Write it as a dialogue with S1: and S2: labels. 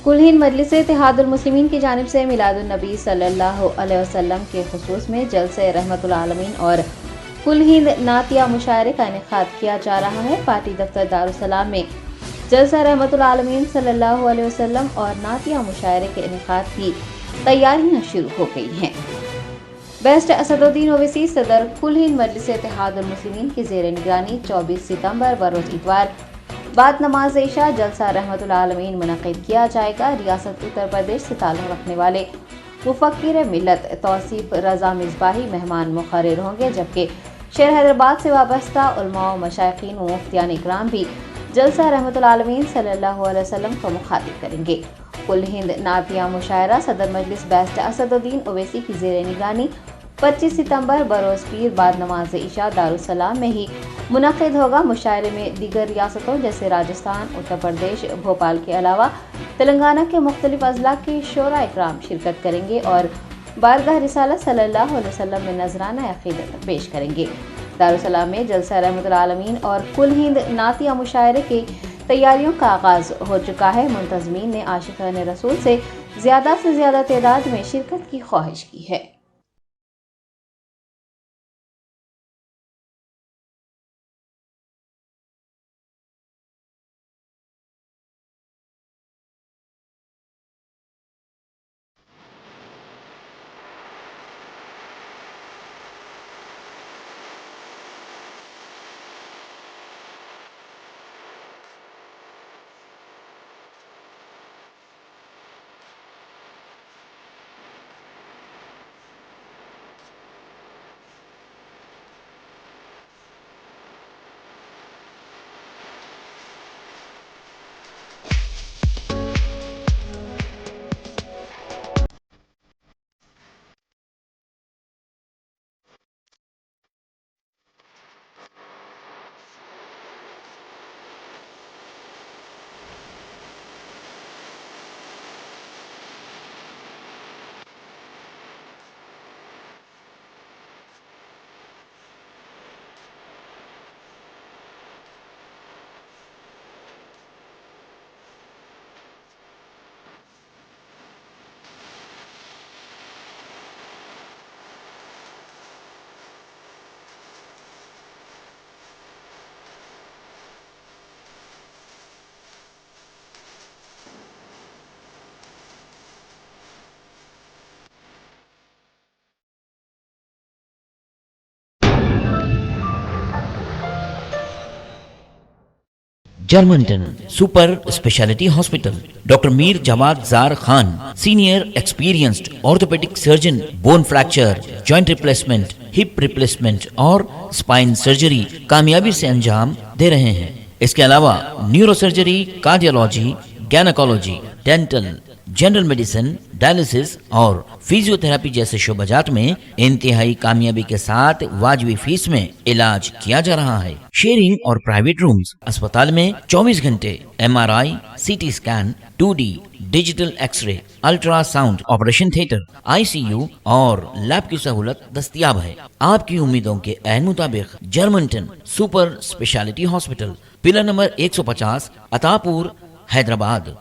S1: कुल हिंद मजलिस इत्तेहादुल मुस्लिमीन की जानिब से मिलादुन नबी सल्लल्लाहु अलैहि वसल्लम के खुसूस में जलसे रहमतुल आलमीन और कुल हिंद नातिया मुशायरे का इनेकाद किया जा रहा है। पार्टी दफ्तर दारुसलाम में जलसा रहमतुल आलमीन सल्लल्लाहु अलैहि वसल्लम और नातिया मुशायरे के इनेकाद की तैयारियां शुरू हो गई हैं। बेस्ट असदुद्दीन ओवैसी सदर कुल हिंद मजलिस इत्तेहादुल मुस्लिमीन की ज़ेर निगरानी 24 सितंबर बरोज़ इतवार बाद नमाज इशा जलसा रहमतुल आलमीन मुनक़िद किया जाएगा। रियासत उत्तर प्रदेश से ताल्लुक़ रखने वाले मुफ़क्किर मिल्लत तौसीफ़ रज़ा मिसबाही मेहमान मुक़र्रर होंगे, जबकि शहर हैदराबाद से वाबस्ता उलमा व मशाइखीन व मुफ्तियान इकराम भी जलसा रहमतुल आलमीन सल्लल्लाहु अलैहि वसल्लम को मुखातिब करेंगे। कुल हिंद नातिया मुशायरा सदर मजलिस बेस्ट असदुद्दीन ओवैसी की ज़ेर निगरानी 25 सितंबर बरोज़ पीर बाद नमाज इशा दारुसलाम में ही मुनक़िद होगा। मुशायरे में दीगर रियासतों जैसे राजस्थान, उत्तर प्रदेश, भोपाल के अलावा तेलंगाना के मुख्तलिफ अजला के शोरा इकराम शिरकत करेंगे और बारगाह रिसालत सल्लल्लाहु अलैहि वसल्लम में नजराना अक़ीदत पेश करेंगे। दारुसलाम में जलसा रहमतुल आलमीन और कुल हिंद नातिया मुशायरे की तैयारियों का आगाज़ हो चुका है। मुंतज़मीन ने आशिक़ान रसूल से ज़्यादा तादाद में शिरकत की ख्वाहिश की है।
S2: Germantown super speciality hospital, doctor Mir Jawad Jar Khan, senior experienced orthopaedic surgeon, bone fracture, joint replacement, hip replacement और स्पाइन सर्जरी कामयाबी से अंजाम दे रहे हैं। इसके अलावा neuro surgery, cardiology, gynaecology, dental, general medicine, dialysis और फिजियोथेरेपी जैसे शोबाजात में इंतहाई कामयाबी के साथ वाजबी फीस में इलाज किया जा रहा है। शेयरिंग और प्राइवेट रूम्स, अस्पताल में 24 घंटे MRI, CT scan, 2D digital x ray, ultrasound, operation theatre, ICU और लैब की सहूलत दस्तयाब है। आपकी उम्मीदों के ऐन मुताबिक Germanten super speciality hospital, pillar number 150, Attapur, Hyderabad.